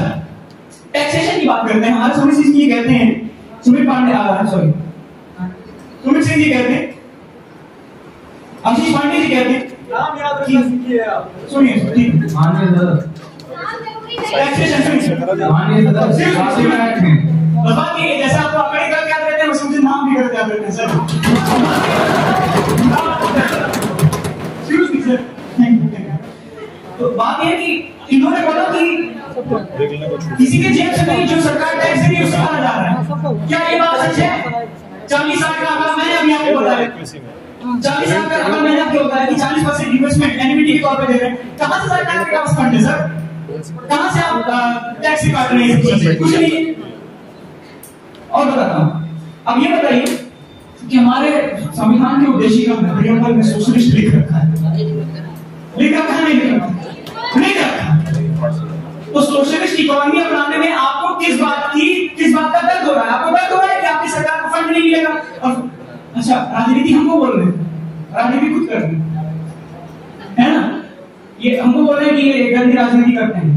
टैक्सेशन की बात करते हैं। हमारे सुमित सिंह जी कहते हैं, सुमित सिंह जी कहते हैं, आशीष पांडे जी कहते हैं, नाम याद रखना सीखिए आप। सुनिए, ठीक, बात ये जैसे आपको आंकड़े का याद रहते हैं, वैसे मुझे नाम भी याद रहते हैं सर। तो बात ये है कि इन्होंने बोला कि किसी के जेब से नहीं, जो सरकार टैक्स दे रही है उससे खाना जा रहा है। क्या ये बात सच है? 40 साल का आंकड़ा मैंने अभी आपको बताया, 40 साल का आंकड़ा मैंने आपको बताया कि 40% इन्वेस्टमेंट एनबीटी के तौर पे दे रहे हैं। कहां से सरकार के पास फंड है सर? कहां से आप टैक्स काट रहे हैं? कुछ नहीं। और बताता हूं, अब ये बताइए कि हमारे संविधान के उद्देशिका में प्रियम्बल में सोशलिस्ट लिख रखा है, लिख रखा है नहीं रखा? तो सोशलिस्ट इकोनॉमी अपनाने में आपको किस बात का दर्द हो रहा है? आपको दर्द हो रहा है कि आपकी सरकार को फंड नहीं मिलेगा? और अच्छा, राजनीति हमको बोल रहे हैं, राजनीति खुद कर रहे है ना? ये हमको बोल रहे हैं कि ये गंदी राजनीति करते हैं,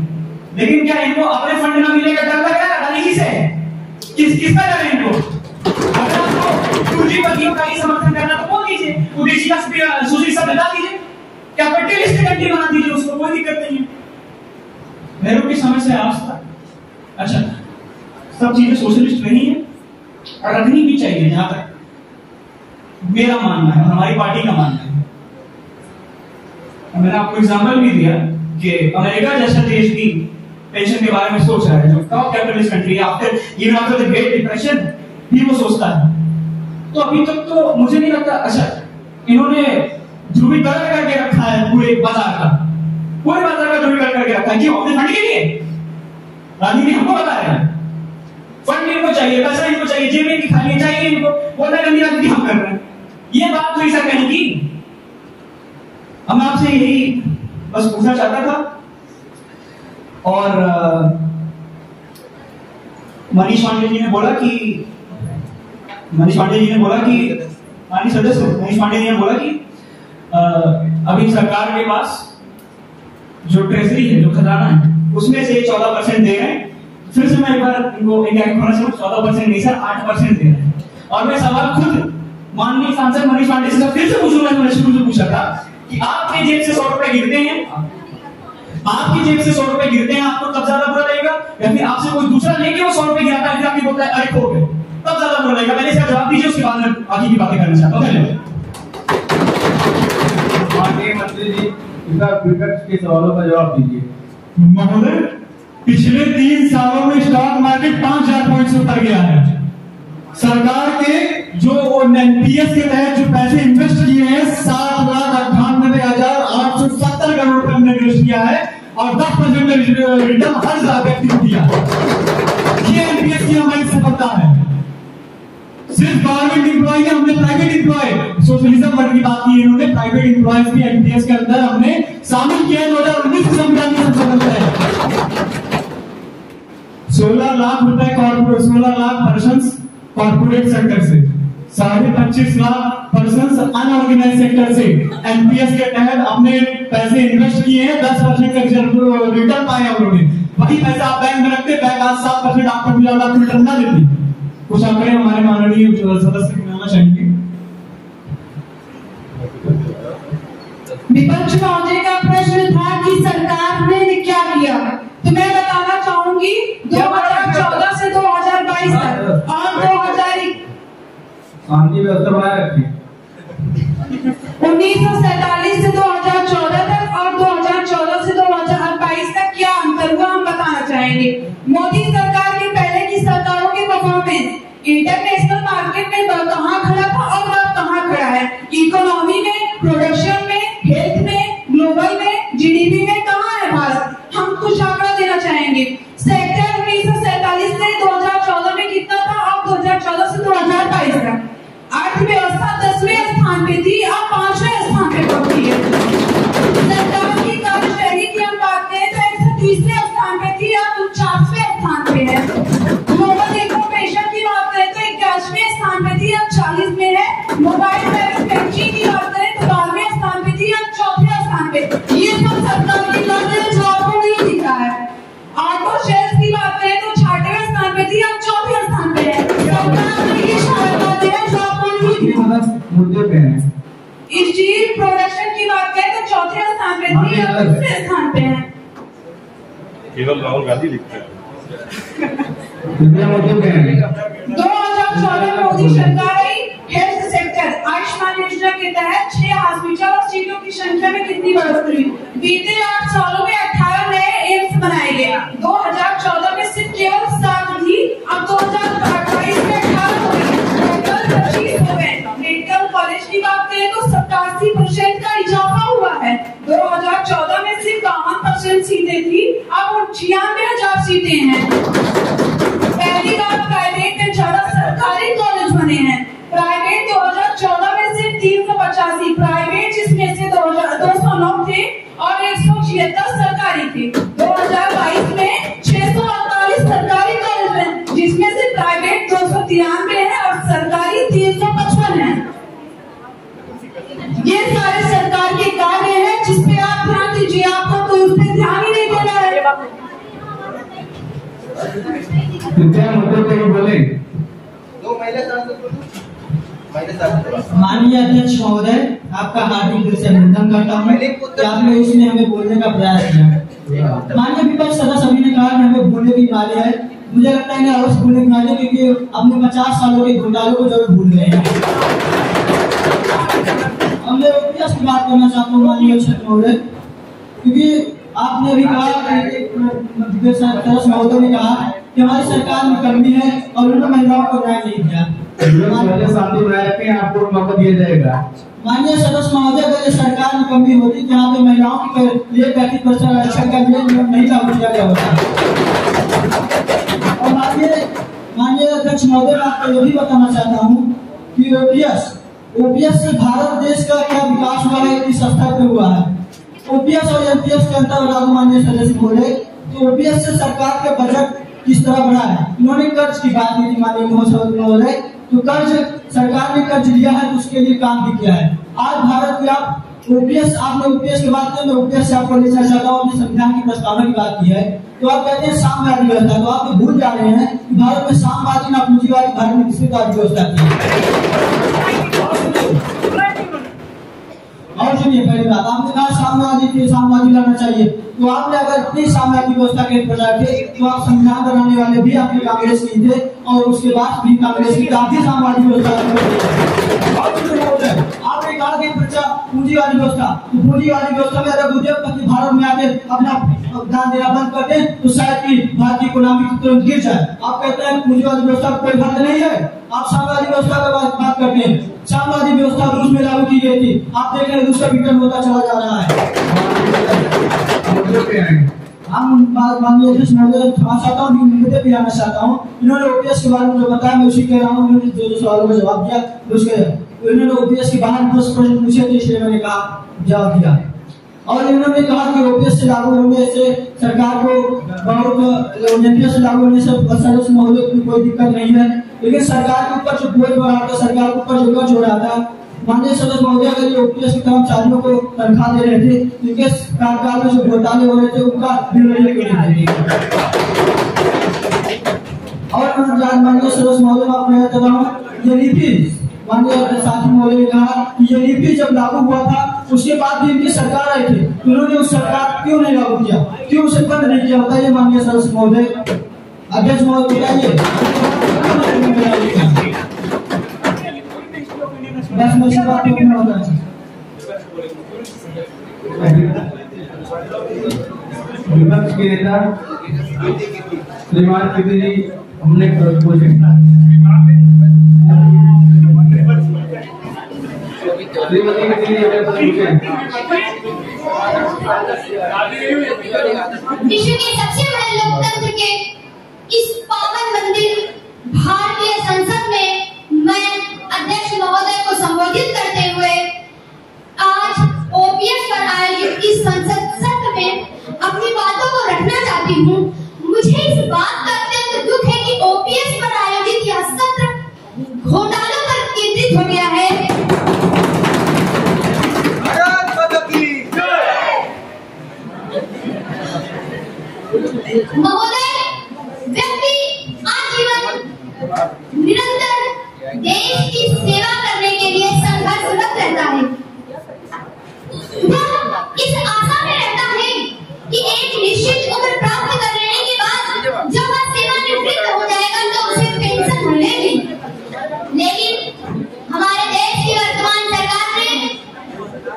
लेकिन क्या इनको अपने फंड ना मिलेगा डर लग रहा है? राजनीति से किसका डर है इनको? अगर आपको पूंजीपतियों का ही समर्थन करना तो बोल दीजिए, उद्देशिका सोशलिस्ट बता दीजिए, कैपिटलिस्ट कंट्री बना दीजिए, उसको कोई दिक्कत नहीं है। नेहरू की समय से आज तक अच्छा सब चीजें सोशलिस्ट रही है और रखनी भी चाहिए, जहां तक मेरा मानना है, हमारी पार्टी का मानना है। मैंने आपको एग्जांपल भी दिया कि अमेरिका जैसा देश भी पेंशन के बारे में सोच रहा है, जो top capitalist country after even after the great depression भी वो सोचता है। तो अभी तक तो मुझे नहीं लगता, अच्छा इन्होंने ध्रुवीकरण करके रखा है पूरे बाजार का, पूरे बाजार का ध्रुवीकरण करके रखा है, क्यों? अपने फंड के लिए। राजनीति हमको बता रहे हैं फंड इनको चाहिए, पैसा इनको चाहिए, जेब इनकी खाली चाहिए इनको, बोलता है गंदी राजनीति हम कर रहे हैं। ये बात तो ऐसा कहने की। अब मैं आपसे यही बस पूछना चाहता था। और मनीष पांडे जी ने बोला कि माननीय सदस्य मनीष पांडे जी ने बोला कि अभी सरकार के पास जो ट्रेजरी है, जो खजाना है, उसमें से 14% दे रहे हैं। फिर से मैं एक बार इनको 14% नहीं सर 8% दे रहे हैं। और मैं सवाल खुद माननीय सांसद मनीष पांडे से फिर से पूछूंगा, मैंने शुरू से पूछा था कि आपके जेब से 100 रुपए गिरते हैं, आपकी जेब से 100 रुपए गिरते हैं, आपको तब ज्यादा बुरा लगेगा, या फिर आपसे कोई दूसरा लेके वो 100 रुपए गिराता है, फिर आपकी बोलता है अरे खो गए, तब ज्यादा बुरा लगेगा? पहले इसका जवाब दीजिए, उसके बाद में बाकी की बातें करना चाहता हूं। धन्यवाद। माननीय मंत्री जी, इनका विपक्ष के सवालों का जवाब दीजिए। महोदय, पिछले 3 सालों में स्टॉक मार्केट 5000 पॉइंट से ऊपर गया है। सरकार के जो एनपीएस के तहत जो पैसे इन्वेस्ट किए हैं 7,98,870 करोड़ रुपए हमने इन्वेस्ट किया है और 10% रिटर्न हर व्यक्ति को दिया। ये एनपीएस की हमारी सफलता है। सिर्फ गवर्नमेंट एम्प्लॉय ने, हमने प्राइवेट एम्प्लॉय, सोशलिज्म वर्ग की बात की, इन्होंने प्राइवेट एम्प्लॉयज भी एनपीएस के अंदर हमने शामिल किया। 2019 के संविधान की सफलता है। 16 लाख रुपए corporate, 16 lakh persons corporate sector से, 25.5 लाख पर्सन्स अनऑर्गेनाइज सेक्टर से एनपीएस के तहत अपने पैसे इन्वेस्ट किए हैं। 10% का रिटर्न पाए हम लोगों ने। वही पैसा आप बैंक में रखते, बैंक आज 7% आपको मिला, आप रिटर्न ना देती। कुछ आंकड़े हमारे माननीय सदस्य को मिलाना चाहिए। विपक्ष महोदय का प्रश्न था कि सरकार ने क्या किया, तो मैं बताना चाहूंगी 2014 से 2022 तक और 2000 शांति व्यवस्था बनाए रखी। 1947 से 2014 तक और 2014 से 2022 तक क्या अंतर हुआ हम बताना चाहेंगे। मोदी सरकार के पहले की सरकारों के जाएंगे। सेक्टर 1947 से 2014 में कितना था, अब 2014 से 2022 तक अर्थव्यवस्था 10वें स्थान पे थी, अब 5वें स्थान पे पहुंची है। सरकार की कार्यशैली की हम बात करें तो 130वें स्थान पे थी, अब 49वें स्थान पे है। ग्लोबल इनोवेशन की बात करें तो 81वें स्थान पे थी, अब 40 में है। मोबाइल मैन्युफैक्चरिंग की बात करें तो 12वें स्थान पे थी, अब 4वें स्थान पे। ये सब सरकार की बात है जो आपको नहीं दिखा है। ऑटो शेयर्स की बात करें तो 6वें स्थान पे थी, अब 4वें स्थान पे है। सरकार ने ये सारी बातें हैं जो आपको नहीं दिखा। मुद्दे पे है। स्टील प्रोडक्शन की बात करें तो 4थे स्थान पे थी, अब 2रे स्थान पे है। केवल राहुल गांधी लिखते हैं। 2014 में मोदी सरकार आई, हेल्थ सेक्टर आयुष्मान योजना के तहत 6 हॉस्पिटल और सीटों की संख्या में कितनी बढ़ोतरी। बीते 8 सालों में 18 नए एम्स बनाए गए। 2014 में सिर्फ केवल 7 थी, अब 2022 में 18 हो गए, 25 हो गए। मेडिकल कॉलेज की बात करें तो 87% का इजाफा हुआ है। 2014 में सिर्फ 52% सीटें थी, अब 96,000 सीटें हैं। पहली बार प्राइवेट में ज्यादा सरकारी कॉलेज बने हैं। प्राइवेट 2014 में सिर्फ 385 प्राइवेट, जिसमें से 209 थे और 176 सरकारी थे। 2022 में 648 सरकारी कॉलेज हैं, जिसमें से प्राइवेट 293 है और सरकारी 355 है। ये सारे सरकार के कार्य हैं जिसपे आप ध्यान दीजिए, आपको कोई उस पर ध्यान ही नहीं देना है। बोले माननीय अध्यक्ष महोदय, आपका हार्दिक दिल से अभिनंदन करता हूँ कि आपने इसमें हमें बोलने का प्रयास किया। माननीय विपक्ष सदस्य सभी ने कहा कि हमें भूलने की नाली है। मुझे लगता है अवश्य भूलने की नाली, क्योंकि अपने 50 सालों के घोटालों को जरूर भूल गए हैं। मैं ओपीएस की बात करना चाहता हूँ माननीय अध्यक्ष महोदय, क्योंकि आपने भी कहा महोदय ने कहा कि हमारी सरकार में कमी है और उन्होंने महिलाओं को न्याय नहीं दिया। आपको मौका दिया जाएगा। माननीय सदस्य महोदय, अगर ये सरकार में कमी होती जहाँ पे महिलाओं के लिए 35% आरक्षण का नहीं लागू किया गया होता। और माननीय अध्यक्ष महोदय, मैं आपको ये भी बताना चाहता हूँ कि ओपीएस से भारत देश का क्या विकास हुआ है, इस स्तर पे हुआ है। ओपीएस और एमपीएस के अंतर लागू माननीय सदस्य महोदय, तो ओपीएस से सरकार का बजट किस तरह बढ़ा है। इन्होंने कर्ज की बात की थी माननीय महोदय, तो कर्ज सरकार ने कर्ज लिया है तो उसके लिए काम भी किया है। आज भारत में आप ओपीएस, आपने ओपीएस की बात की, मैं ओपीएस से आपको लेना चाहता हूँ, अपने संविधान की प्रस्तावना की बात की है। तो आप कहते हैं साम्यवादी व्यवस्था, तो आप भूल जा रहे हैं कि भारत में साम्यवादी ना पूंजीवादी, भारत में विस्तारवादी व्यवस्था थी। और सुनिए, पहली बात आपने कहा साम्यवादी थे, साम्यवादी लड़ना चाहिए, तो आपने अगर इतनी साम्यवादी व्यवस्था के प्रचार थे तो आप संविधान बनाने वाले भी आपके कांग्रेस के थे और उसके बाद भी कांग्रेस की काफी साम्यवादी व्यवस्था। आपने कहा कि पूंजीवादी व्यवस्था, तो पूंजीवादी व्यवस्था में अगर उद्योगपति भारत में आके अपना दान देना बंद कर दे तो शायद की भारत की इकोनॉमी तुरंत गिर जाए। आप कहते हैं पूंजीवादी व्यवस्था कोई बात नहीं है, आप साम्यवादी व्यवस्था की बात करते हैं। साम्यवादी व्यवस्था रूस में लागू की गई थी, आप देख रहे हैं रूस का विकल्प होता चला जा रहा है। हम माननीय अध्यक्ष महोदय चाहता हूँ, मुद्दे पे आना चाहता हूँ। इन्होंने ओपीएस के बारे में जो बताया मैं उसी कह रहा हूँ। इन्होंने जो सवालों का जवाब दिया उसके इन्होंने ओपीएस के बाहर 10 प्रश्न पूछे थे, इसलिए मैंने कहा जवाब दिया। और इन्होंने कहा कि ओपीएस से लागू होने से सरकार को बहुत, एमपीएस से लागू होने से सदस्य महोदय की कोई दिक्कत नहीं है, लेकिन सरकार के ऊपर जो बोझ बढ़ा था, सरकार के ऊपर जो कर्ज हो रहा था, माननीय सदस्य महोदय, अगर ये ओपीएस के कर्मचारियों को तनख्वाह दे रहे थे, इनके कार्यकाल में जो घोटाले हो रहे थे उनका बिल नहीं दे रहे थे। और माननीय सदस्य महोदय, मैं आपको कहता हूँ ये नीति माननीय साथी महोदय ने कहा कि ये नीति जब लागू हुआ था उसके बाद भी इनकी सरकार आई थी, उन्होंने उस सरकार क्यों नहीं लागू किया, क्यों उसे बंद नहीं किया, बताइए माननीय सदस्य महोदय। अध्यक्ष महोदय बताइए। बस मुझे बात करना होगा। विपक्ष के नेता श्रीमान कृति जी हमने पूछे श्रीमती कृति जी हमने पूछे विश्व के सबसे बड़े लोकतंत्र के इस पावन मंदिर भारतीय संसद में मैं अध्यक्ष महोदय को संबोधित करते हुए आज ओपीएस पर आयोजित इस संसद सत्र में अपनी बातों को रखना चाहती हूँ। मुझे इस बात का अत्यंत दुख है कि ओपीएस पर आयोजित यह सत्र घोटालों पर केंद्रित हो गया है। महोदय, व्यक्ति आजीवन निरंतर देश की सेवा करने के लिए संघर्षरत रहता है। वह इस आशा में रहता है कि एक निश्चित उम्र प्राप्त कर लेने के बाद जब वह सेवानिवृत्त हो जाएगा तो उसे पेंशन मिलेगी। लेकिन हमारे देश की वर्तमान सरकार ने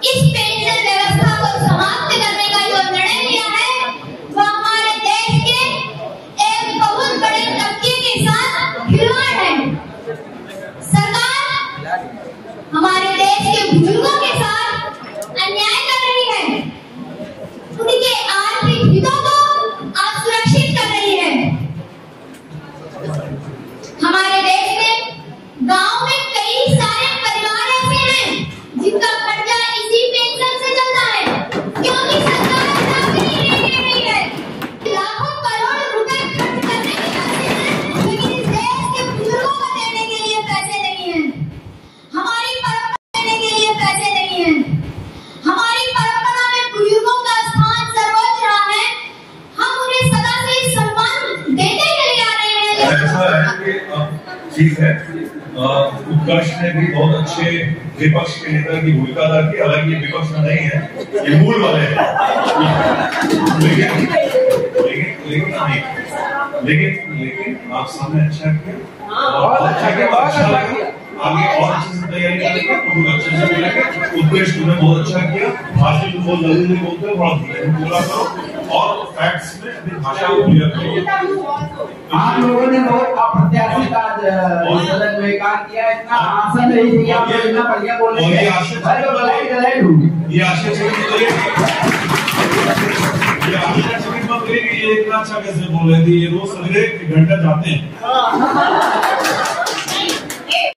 इस पेंशन व्यवस्था को समाप्त करने का जो निर्णय लिया है वह हमारे देश के एक बहुत बड़े तबके के साथ खिलवाड़ है। सरकार हमारे देश के बुजुर्गों के साथ अन्याय कर रही है, उनके आर्थिक हितों को असुरक्षित कर रही है। हमारे देश में गांव में कई सारे परिवार ऐसे हैं जिनका कर्जा इसी पेंशन से चलता है, क्योंकि सरकार नौकरी नहीं दे रही है। लाखों करोड़ रुपए खर्च करने के पैसे हैं, लेकिन इस देश के बुजुर्गों को देने के लिए पैसे नहीं है। हमारी परंपरा देने के लिए पैसे नहीं है। हमारी परंपरा में बुजुर्गों का स्थान सर्वोच्च रहा है। हम उन्हें सदा से सम्मान देते चले आ रहे हैं। ऐसा है कि ठीक है, उत्कर्ष ने भी बहुत अच्छे विपक्ष के नेता की भूमिका अदा की। हालांकि ये विपक्ष में नहीं है, ये मूल वाले हैं। लेकिन आप सामने अच्छा किया, आगे और अच्छे से तैयारी करेंगे तो बहुत अच्छे से बोलेंगे। उत्कर्ष तुमने बहुत अच्छा किया। भाषण में बहुत जल्दी बोलते हो, थोड़ा धीरे बोला करो और फैक्ट्स में अपनी भाषा को क्लियर करो। आप लोगों ने बहुत अप्रत्याशित आज सदन में काम किया। इतना आसन नहीं थी, आप लोग इतना बढ़िया बोल रहे हैं। ये आश्चर्यचकित मत करिए कि ये इतना अच्छा कैसे बोल रहे थे। ये रोज सवेरे 1 घंटा जाते हैं।